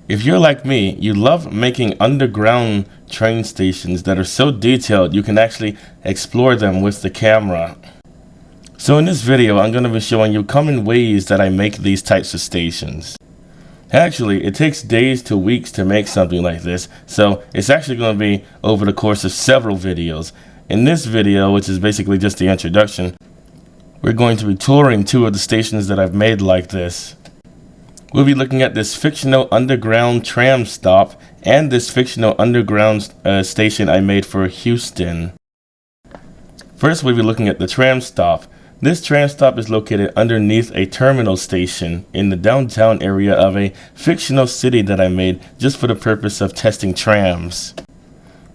If you're like me, you love making underground train stations that are so detailed you can actually explore them with the camera. So in this video, I'm going to be showing you common ways that I make these types of stations. Actually, it takes days to weeks to make something like this, so it's actually going to be over the course of several videos. In this video, which is basically just the introduction, we're going to be touring two of the stations that I've made like this. We'll be looking at this fictional underground tram stop and this fictional underground station I made for Houston. First, we'll be looking at the tram stop. This tram stop is located underneath a terminal station in the downtown area of a fictional city that I made just for the purpose of testing trams.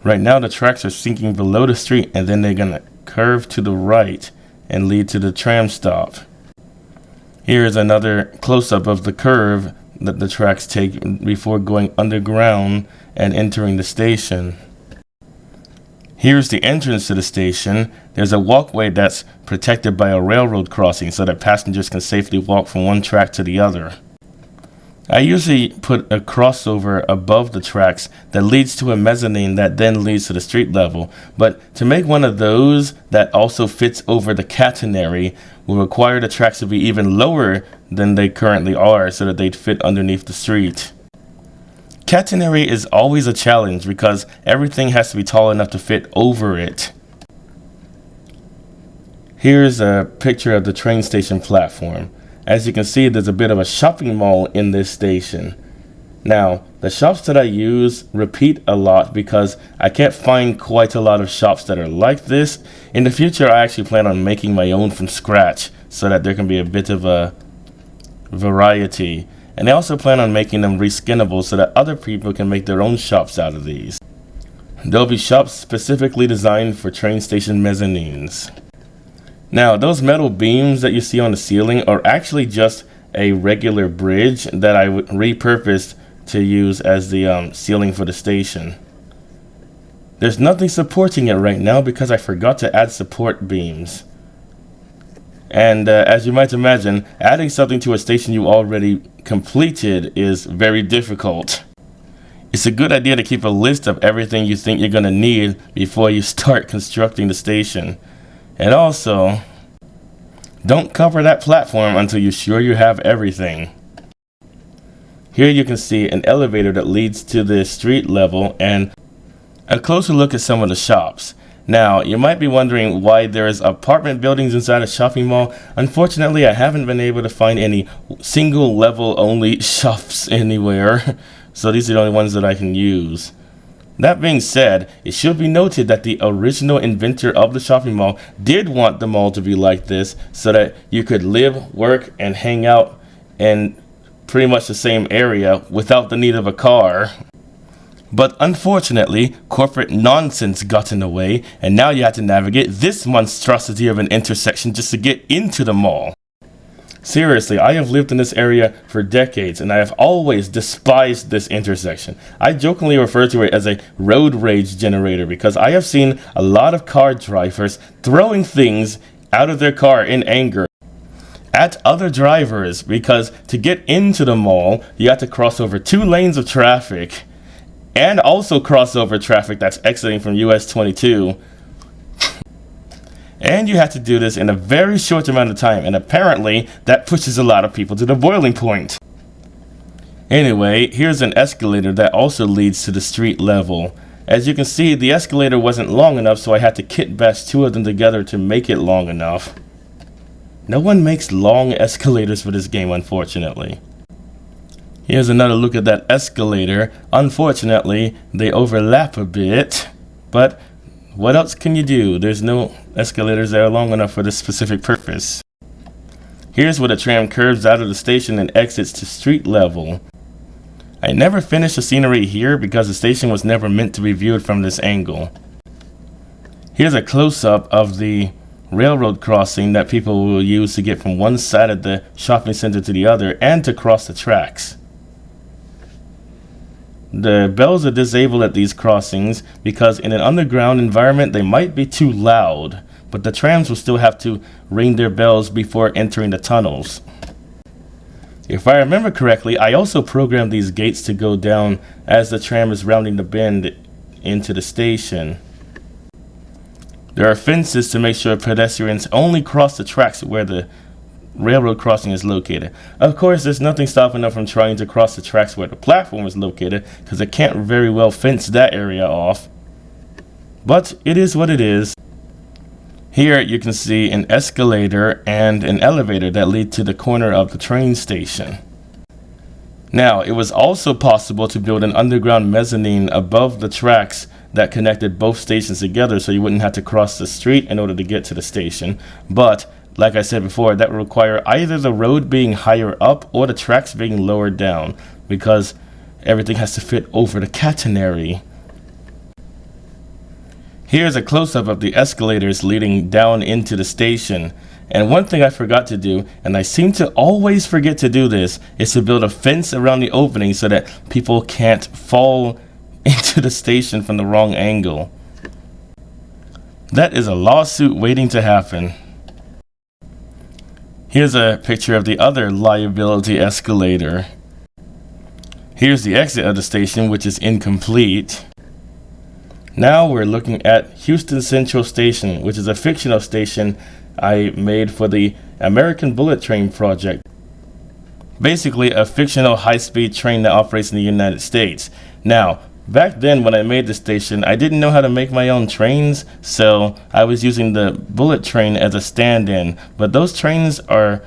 Right now the tracks are sinking below the street and then they're going to curve to the right and lead to the tram stop. Here is another close-up of the curve that the tracks take before going underground and entering the station. Here's the entrance to the station. There's a walkway that's protected by a railroad crossing so that passengers can safely walk from one track to the other. I usually put a crossover above the tracks that leads to a mezzanine that then leads to the street level, but to make one of those that also fits over the catenary will require the tracks to be even lower than they currently are so that they'd fit underneath the street. Catenary is always a challenge because everything has to be tall enough to fit over it. Here's a picture of the train station platform. As you can see, there's a bit of a shopping mall in this station. Now, the shops that I use repeat a lot because I can't find quite a lot of shops that are like this. In the future, I actually plan on making my own from scratch so that there can be a bit of a variety. And I also plan on making them reskinnable so that other people can make their own shops out of these. There'll be shops specifically designed for train station mezzanines. Now, those metal beams that you see on the ceiling are actually just a regular bridge that I repurposed to use as the ceiling for the station. There's nothing supporting it right now because I forgot to add support beams. And as you might imagine, adding something to a station you already completed is very difficult. It's a good idea to keep a list of everything you think you're going to need before you start constructing the station. And also, don't cover that platform until you're sure you have everything. Here you can see an elevator that leads to the street level and a closer look at some of the shops. Now, you might be wondering why there's apartment buildings inside a shopping mall. Unfortunately, I haven't been able to find any single level only shops anywhere. So these are the only ones that I can use. That being said, it should be noted that the original inventor of the shopping mall did want the mall to be like this so that you could live, work, and hang out in pretty much the same area without the need of a car. But unfortunately, corporate nonsense got in the way, and now you have to navigate this monstrosity of an intersection just to get into the mall. Seriously, I have lived in this area for decades and I have always despised this intersection. I jokingly refer to it as a road rage generator because I have seen a lot of car drivers throwing things out of their car in anger at other drivers because to get into the mall, you have to cross over 2 lanes of traffic and also cross over traffic that's exiting from US 22. And you have to do this in a very short amount of time, and apparently that pushes a lot of people to the boiling point. Anyway, here's an escalator that also leads to the street level. As you can see, the escalator wasn't long enough, so I had to kitbash 2 of them together to make it long enough. No one makes long escalators for this game, unfortunately. Here's another look at that escalator. Unfortunately, they overlap a bit, but what else can you do? There's no escalators that are long enough for this specific purpose. Here's where the tram curves out of the station and exits to street level. I never finished the scenery here because the station was never meant to be viewed from this angle. Here's a close-up of the railroad crossing that people will use to get from one side of the shopping center to the other and to cross the tracks. The bells are disabled at these crossings because in an underground environment they might be too loud, but the trams will still have to ring their bells before entering the tunnels. If I remember correctly, I also programmed these gates to go down as the tram is rounding the bend into the station. There are fences to make sure pedestrians only cross the tracks where the railroad crossing is located. Of course, there's nothing stopping them from trying to cross the tracks where the platform is located, because they can't very well fence that area off. But it is what it is. Here you can see an escalator and an elevator that lead to the corner of the train station. Now, it was also possible to build an underground mezzanine above the tracks that connected both stations together, so you wouldn't have to cross the street in order to get to the station. But like I said before, that would require either the road being higher up or the tracks being lower down, because everything has to fit over the catenary. Here's a close-up of the escalators leading down into the station. And one thing I forgot to do, and I seem to always forget to do this, is to build a fence around the opening so that people can't fall into the station from the wrong angle. That is a lawsuit waiting to happen. Here's a picture of the other liability escalator. Here's the exit of the station, which is incomplete. Now we're looking at Houston Central Station, which is a fictional station I made for the American Bullet Train project. Basically a fictional high-speed train that operates in the United States. Now, back then when I made the station, I didn't know how to make my own trains, so I was using the bullet train as a stand-in. But those trains are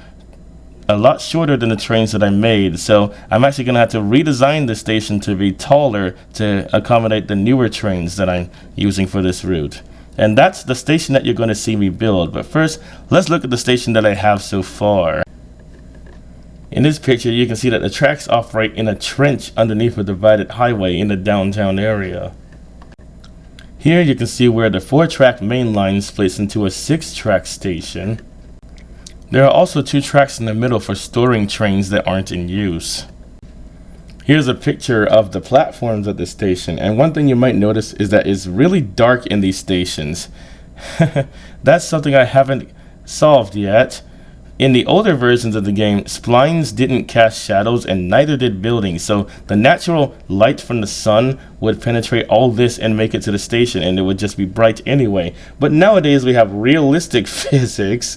a lot shorter than the trains that I made, so I'm actually going to have to redesign the station to be taller to accommodate the newer trains that I'm using for this route. And that's the station that you're going to see me build. But first, let's look at the station that I have so far. In this picture, you can see that the tracks operate in a trench underneath a divided highway in the downtown area. Here you can see where the 4-track main line splits into a 6-track station. There are also 2 tracks in the middle for storing trains that aren't in use. Here's a picture of the platforms at the station, and one thing you might notice is that it's really dark in these stations. That's something I haven't solved yet. In the older versions of the game, splines didn't cast shadows and neither did buildings, so the natural light from the sun would penetrate all this and make it to the station, and it would just be bright anyway. But nowadays we have realistic physics,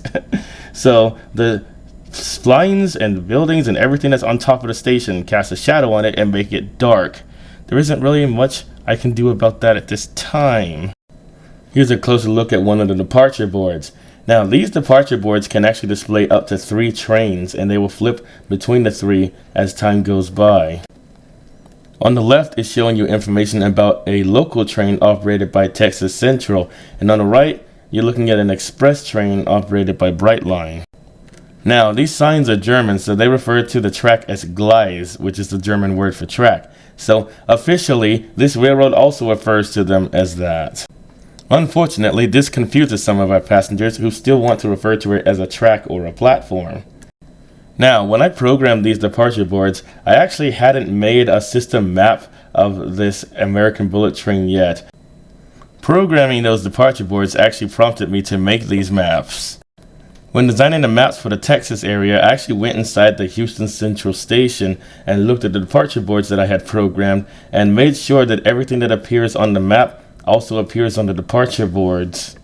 so the splines and buildings and everything that's on top of the station cast a shadow on it and make it dark. There isn't really much I can do about that at this time. Here's a closer look at one of the departure boards. Now, these departure boards can actually display up to 3 trains, and they will flip between the 3 as time goes by. On the left is showing you information about a local train operated by Texas Central, and on the right, you're looking at an express train operated by Brightline. Now, these signs are German, so they refer to the track as Gleis, which is the German word for track. So, officially, this railroad also refers to them as that. Unfortunately, this confuses some of our passengers who still want to refer to it as a track or a platform. Now, when I programmed these departure boards, I actually hadn't made a system map of this American Bullet Train yet. Programming those departure boards actually prompted me to make these maps. When designing the maps for the Texas area, I actually went inside the Houston Central Station and looked at the departure boards that I had programmed and made sure that everything that appears on the map also appears on the departure boards.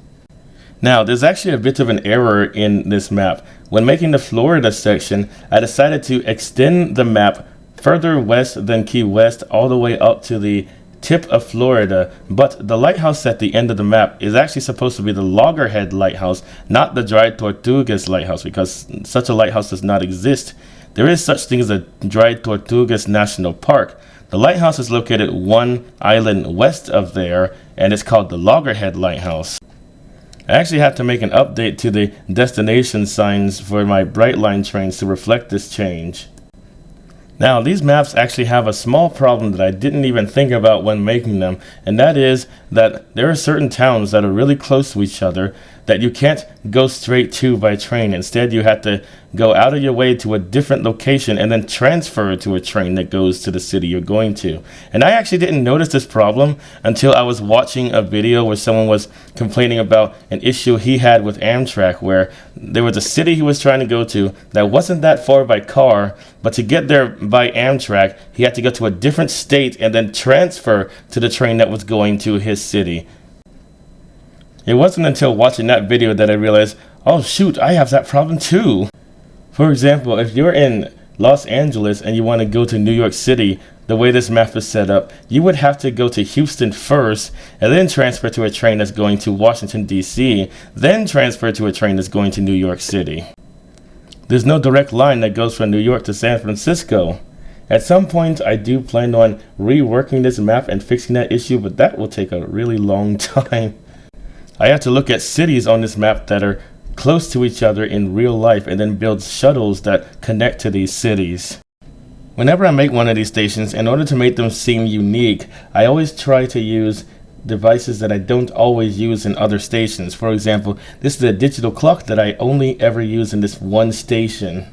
Now, there's actually a bit of an error in this map. When making the Florida section, I decided to extend the map further west than Key West all the way up to the tip of Florida, but the lighthouse at the end of the map is actually supposed to be the Loggerhead Lighthouse, not the Dry Tortugas Lighthouse, because such a lighthouse does not exist. There is such thing as a Dry Tortugas National Park. The lighthouse is located 1 island west of there, and it's called the Loggerhead Lighthouse. I actually have to make an update to the destination signs for my Brightline trains to reflect this change. Now, these maps actually have a small problem that I didn't even think about when making them, and that is that there are certain towns that are really close to each other that you can't go straight to by train. Instead, you have to go out of your way to a different location and then transfer to a train that goes to the city you're going to. And I actually didn't notice this problem until I was watching a video where someone was complaining about an issue he had with Amtrak, where there was a city he was trying to go to that wasn't that far by car, but to get there by Amtrak, he had to go to a different state and then transfer to the train that was going to his city. It wasn't until watching that video that I realized, oh shoot, I have that problem too. For example, if you're in Los Angeles and you want to go to New York City, the way this map is set up, you would have to go to Houston first and then transfer to a train that's going to Washington, D.C., then transfer to a train that's going to New York City. There's no direct line that goes from New York to San Francisco. At some point, I do plan on reworking this map and fixing that issue, but that will take a really long time. I have to look at cities on this map that are close to each other in real life and then build shuttles that connect to these cities. Whenever I make one of these stations, in order to make them seem unique, I always try to use devices that I don't always use in other stations. For example, this is a digital clock that I only ever use in this one station.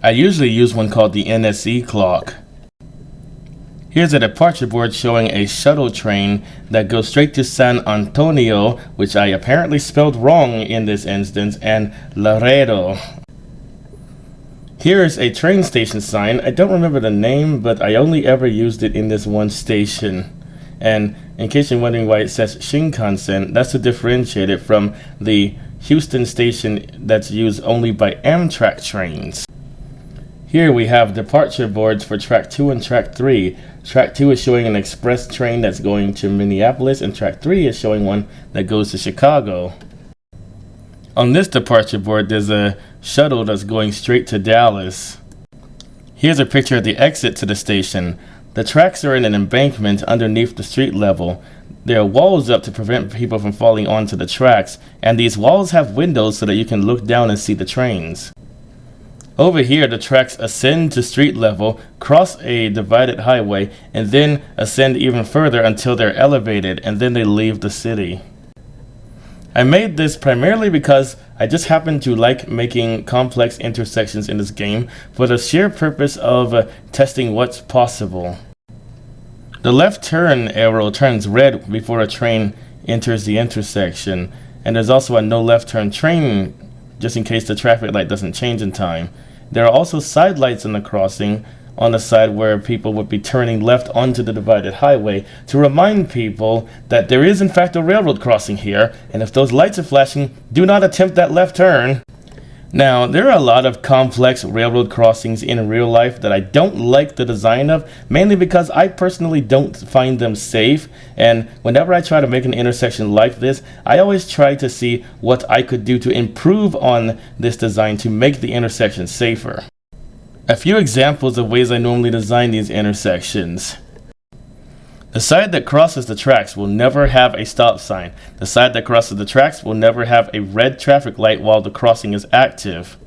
I usually use one called the NSE clock. Here's a departure board showing a shuttle train that goes straight to San Antonio, which I apparently spelled wrong in this instance, and Laredo. Here is a train station sign. I don't remember the name, but I only ever used it in this one station. And in case you're wondering why it says Shinkansen, that's to differentiate it from the Houston station that's used only by Amtrak trains. Here we have departure boards for track 2 and track 3. Track 2 is showing an express train that's going to Minneapolis, and track 3 is showing one that goes to Chicago. On this departure board, there's a shuttle that's going straight to Dallas. Here's a picture of the exit to the station. The tracks are in an embankment underneath the street level. There are walls up to prevent people from falling onto the tracks, and these walls have windows so that you can look down and see the trains. Over here, the tracks ascend to street level, cross a divided highway, and then ascend even further until they're elevated, and then they leave the city. I made this primarily because I just happen to like making complex intersections in this game for the sheer purpose of testing what's possible. The left turn arrow turns red before a train enters the intersection, and there's also a no left turn train just in case the traffic light doesn't change in time. There are also side lights in the crossing on the side where people would be turning left onto the divided highway to remind people that there is in fact a railroad crossing here, and if those lights are flashing, do not attempt that left turn. Now, there are a lot of complex railroad crossings in real life that I don't like the design of, mainly because I personally don't find them safe, and whenever I try to make an intersection like this, I always try to see what I could do to improve on this design to make the intersection safer. A few examples of ways I normally design these intersections. The side that crosses the tracks will never have a stop sign. The side that crosses the tracks will never have a red traffic light while the crossing is active.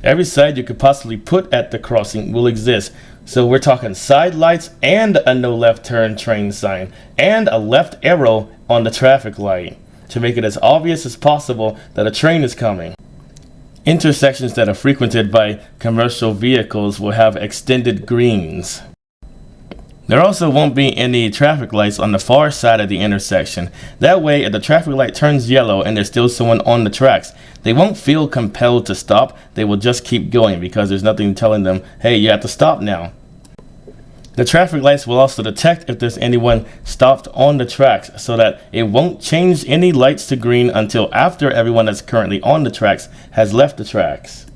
Every side you could possibly put at the crossing will exist. So we're talking side lights and a no left turn train sign and a left arrow on the traffic light to make it as obvious as possible that a train is coming. Intersections that are frequented by commercial vehicles will have extended greens. There also won't be any traffic lights on the far side of the intersection. That way, if the traffic light turns yellow and there's still someone on the tracks, they won't feel compelled to stop. They will just keep going because there's nothing telling them, hey, you have to stop now. The traffic lights will also detect if there's anyone stopped on the tracks so that it won't change any lights to green until after everyone that's currently on the tracks has left the tracks.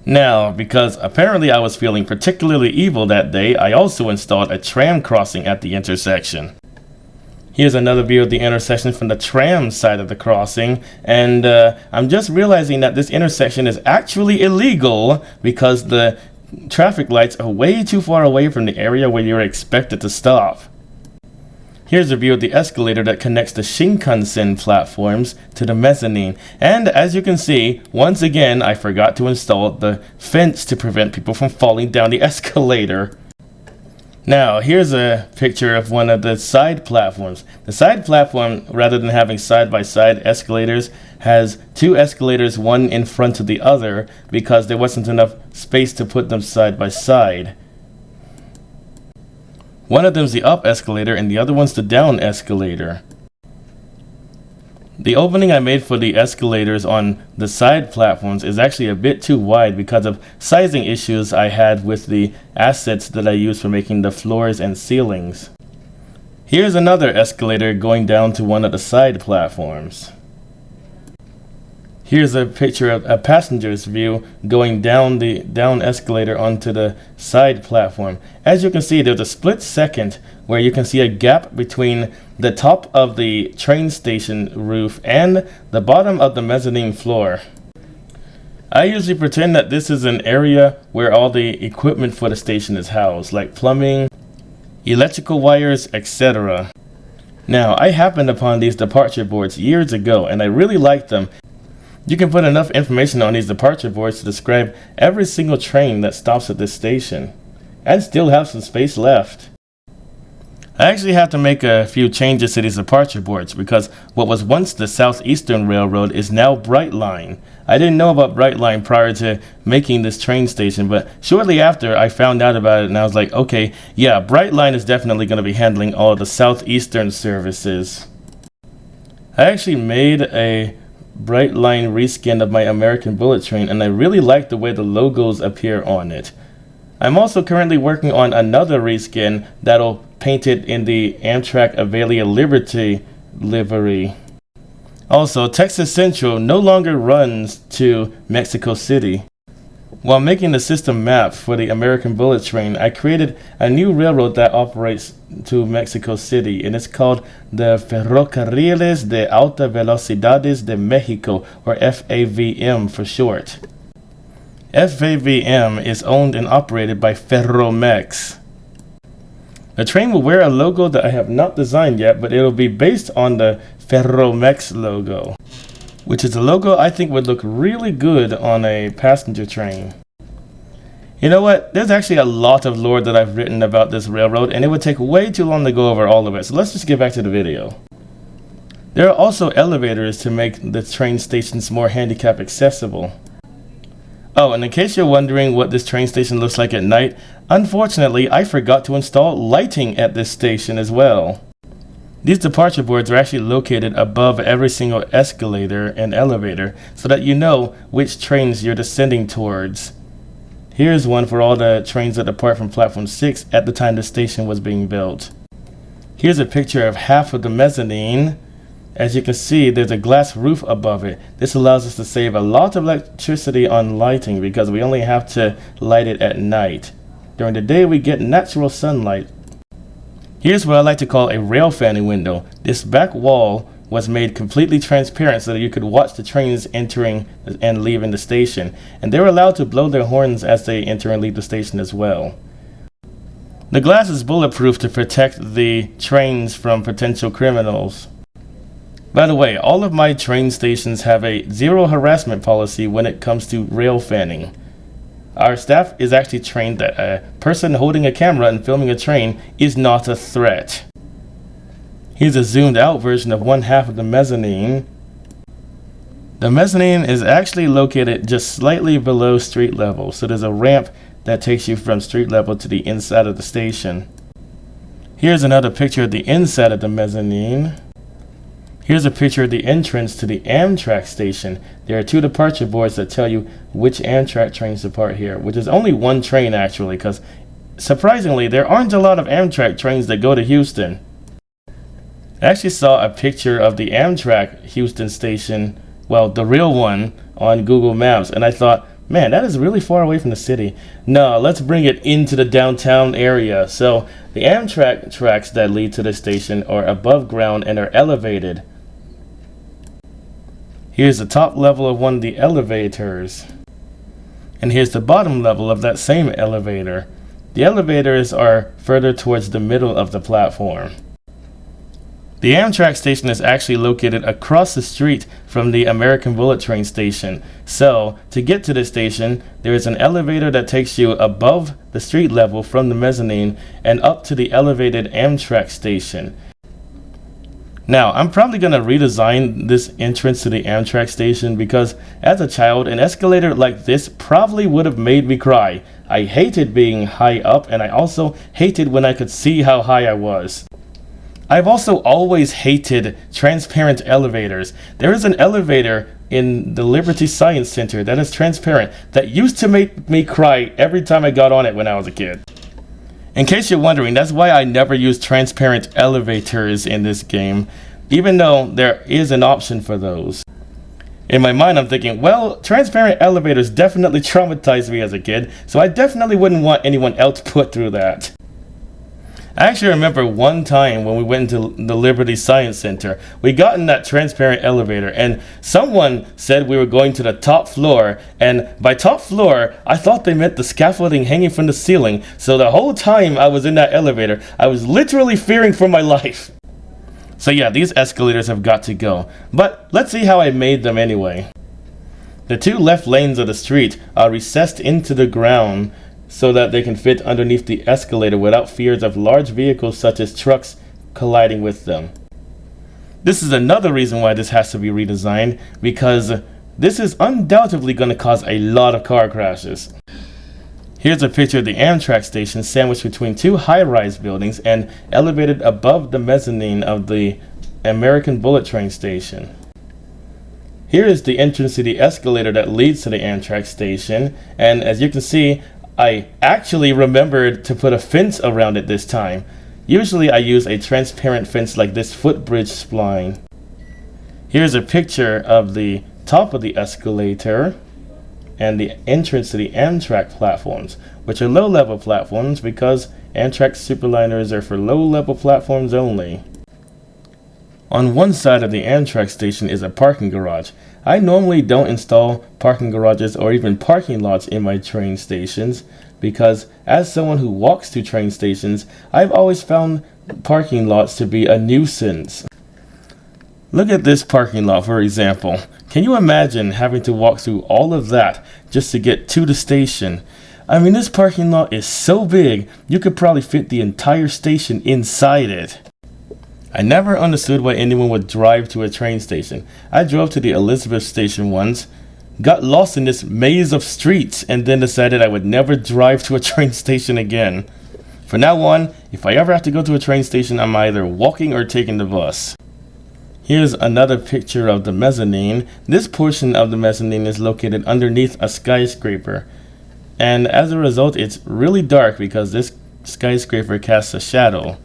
Now, because apparently I was feeling particularly evil that day, I also installed a tram crossing at the intersection. Here's another view of the intersection from the tram side of the crossing, and I'm just realizing that this intersection is actually illegal because the traffic lights are way too far away from the area where you're expected to stop. Here's a view of the escalator that connects the Shinkansen platforms to the mezzanine. And as you can see, once again, I forgot to install the fence to prevent people from falling down the escalator. Now, here's a picture of one of the side platforms. The side platform, rather than having side-by-side escalators, has two escalators, one in front of the other, because there wasn't enough space to put them side by side. One of them's the up escalator and the other one's the down escalator. The opening I made for the escalators on the side platforms is actually a bit too wide because of sizing issues I had with the assets that I used for making the floors and ceilings. Here's another escalator going down to one of the side platforms. Here's a picture of a passenger's view going down the down escalator onto the side platform. As you can see, there's a split second where you can see a gap between the top of the train station roof and the bottom of the mezzanine floor. I usually pretend that this is an area where all the equipment for the station is housed, like plumbing, electrical wires, etc. Now, I happened upon these departure boards years ago and I really liked them. You can put enough information on these departure boards to describe every single train that stops at this station, and still have some space left. I actually have to make a few changes to these departure boards because what was once the Southeastern Railroad is now Brightline. I didn't know about Brightline prior to making this train station, but shortly after I found out about it and I was like, okay, yeah, Brightline is definitely going to be handling all the Southeastern services. I actually made a Brightline reskin of my American Bullet Train and I really like the way the logos appear on it. I'm also currently working on another reskin that'll paint it in the Amtrak Avelia Liberty livery. Also, Texas Central no longer runs to Mexico City. While making the system map for the American Bullet Train, I created a new railroad that operates to Mexico City, and it's called the Ferrocarriles de Alta Velocidades de Mexico, or FAVM for short. FAVM is owned and operated by Ferromex. The train will wear a logo that I have not designed yet, but it'll be based on the Ferromex logo, which is a logo I think would look really good on a passenger train. You know what? There's actually a lot of lore that I've written about this railroad, and it would take way too long to go over all of it, so let's just get back to the video. There are also elevators to make the train stations more handicap accessible. Oh, and in case you're wondering what this train station looks like at night, unfortunately I forgot to install lighting at this station as well. These departure boards are actually located above every single escalator and elevator so that you know which trains you're descending towards. Here's one for all the trains that depart from platform 6 at the time the station was being built. Here's a picture of half of the mezzanine. As you can see, there's a glass roof above it. This allows us to save a lot of electricity on lighting because we only have to light it at night. During the day we get natural sunlight. Here's what I like to call a rail fanning window. This back wall was made completely transparent so that you could watch the trains entering and leaving the station, and they're allowed to blow their horns as they enter and leave the station as well. The glass is bulletproof to protect the trains from potential criminals. By the way, all of my train stations have a zero harassment policy when it comes to rail fanning. Our staff is actually trained that a person holding a camera and filming a train is not a threat. Here's a zoomed out version of one half of the mezzanine. The mezzanine is actually located just slightly below street level, so there's a ramp that takes you from street level to the inside of the station. Here's another picture of the inside of the mezzanine. Here's a picture of the entrance to the Amtrak station. There are two departure boards that tell you which Amtrak trains depart here, which is only one train actually, because surprisingly there aren't a lot of Amtrak trains that go to Houston. I actually saw a picture of the Amtrak Houston station, well, the real one, on Google Maps, and I thought, man, that is really far away from the city. No, let's bring it into the downtown area. So the Amtrak tracks that lead to the station are above ground and are elevated. Here's the top level of one of the elevators. And here's the bottom level of that same elevator. The elevators are further towards the middle of the platform. The Amtrak station is actually located across the street from the American Bullet Train station. So, to get to this station, there is an elevator that takes you above the street level from the mezzanine and up to the elevated Amtrak station. Now, I'm probably going to redesign this entrance to the Amtrak station because as a child, an escalator like this probably would have made me cry. I hated being high up, and I also hated when I could see how high I was. I've also always hated transparent elevators. There is an elevator in the Liberty Science Center that is transparent that used to make me cry every time I got on it when I was a kid. In case you're wondering, that's why I never use transparent elevators in this game, even though there is an option for those. In my mind, I'm thinking, well, transparent elevators definitely traumatized me as a kid, so I definitely wouldn't want anyone else put through that. I actually remember one time when we went into the Liberty Science Center, we got in that transparent elevator and someone said we were going to the top floor, and by top floor, I thought they meant the scaffolding hanging from the ceiling, so the whole time I was in that elevator, I was literally fearing for my life. So yeah, these escalators have got to go, but let's see how I made them anyway. The two left lanes of the street are recessed into the ground so that they can fit underneath the escalator without fears of large vehicles such as trucks colliding with them. This is another reason why this has to be redesigned, because this is undoubtedly going to cause a lot of car crashes. Here's a picture of the Amtrak station sandwiched between two high-rise buildings and elevated above the mezzanine of the American Bullet Train station. Here is the entrance to the escalator that leads to the Amtrak station, and as you can see, I actually remembered to put a fence around it this time. Usually I use a transparent fence like this footbridge spline. Here's a picture of the top of the escalator and the entrance to the Amtrak platforms, which are low-level platforms because Amtrak superliners are for low-level platforms only. On one side of the Amtrak station is a parking garage. I normally don't install parking garages or even parking lots in my train stations because as someone who walks to train stations, I've always found parking lots to be a nuisance. Look at this parking lot, for example. Can you imagine having to walk through all of that just to get to the station? I mean, this parking lot is so big, you could probably fit the entire station inside it. I never understood why anyone would drive to a train station. I drove to the Elizabeth station once, got lost in this maze of streets, and then decided I would never drive to a train station again. From now on, if I ever have to go to a train station, I'm either walking or taking the bus. Here's another picture of the mezzanine. This portion of the mezzanine is located underneath a skyscraper. And as a result, it's really dark because this skyscraper casts a shadow.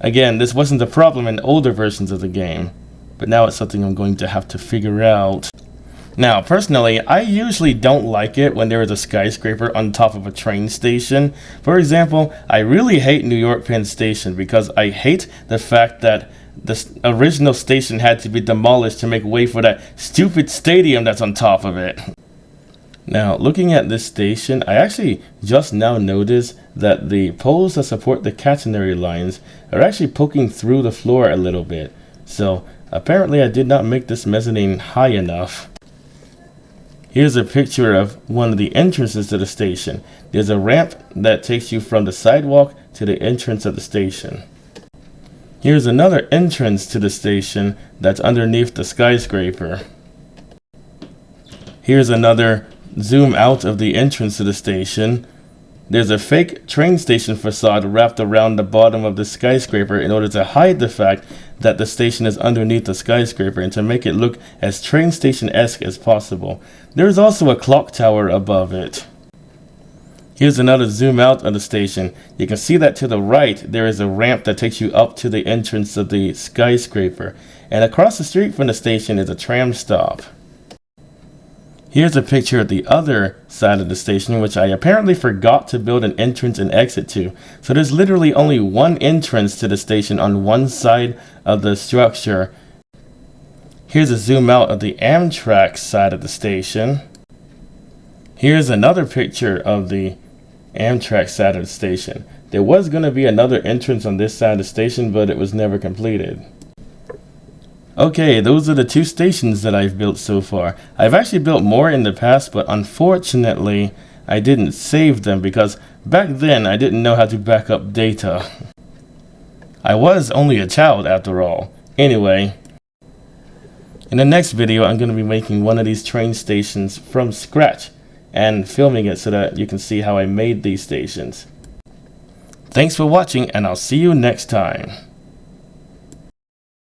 Again, this wasn't a problem in older versions of the game, but now it's something I'm going to have to figure out. Now, personally, I usually don't like it when there is a skyscraper on top of a train station. For example, I really hate New York Penn Station because I hate the fact that the original station had to be demolished to make way for that stupid stadium that's on top of it. Now, looking at this station, I actually just now noticed that the poles that support the catenary lines are actually poking through the floor a little bit. So, apparently I did not make this mezzanine high enough. Here's a picture of one of the entrances to the station. There's a ramp that takes you from the sidewalk to the entrance of the station. Here's another entrance to the station that's underneath the skyscraper. Here's another zoom out of the entrance to the station. There's a fake train station facade wrapped around the bottom of the skyscraper in order to hide the fact that the station is underneath the skyscraper and to make it look as train station-esque as possible. There's also a clock tower above it. Here's another zoom out of the station. You can see that to the right there is a ramp that takes you up to the entrance of the skyscraper, and across the street from the station is a tram stop. Here's a picture of the other side of the station, which I apparently forgot to build an entrance and exit to. So there's literally only one entrance to the station on one side of the structure. Here's a zoom out of the Amtrak side of the station. Here's another picture of the Amtrak side of the station. There was going to be another entrance on this side of the station, but it was never completed. Okay, those are the 2 stations that I've built so far. I've actually built more in the past, but unfortunately, I didn't save them because back then I didn't know how to back up data. I was only a child after all. Anyway, in the next video, I'm going to be making one of these train stations from scratch and filming it so that you can see how I made these stations. Thanks for watching, and I'll see you next time.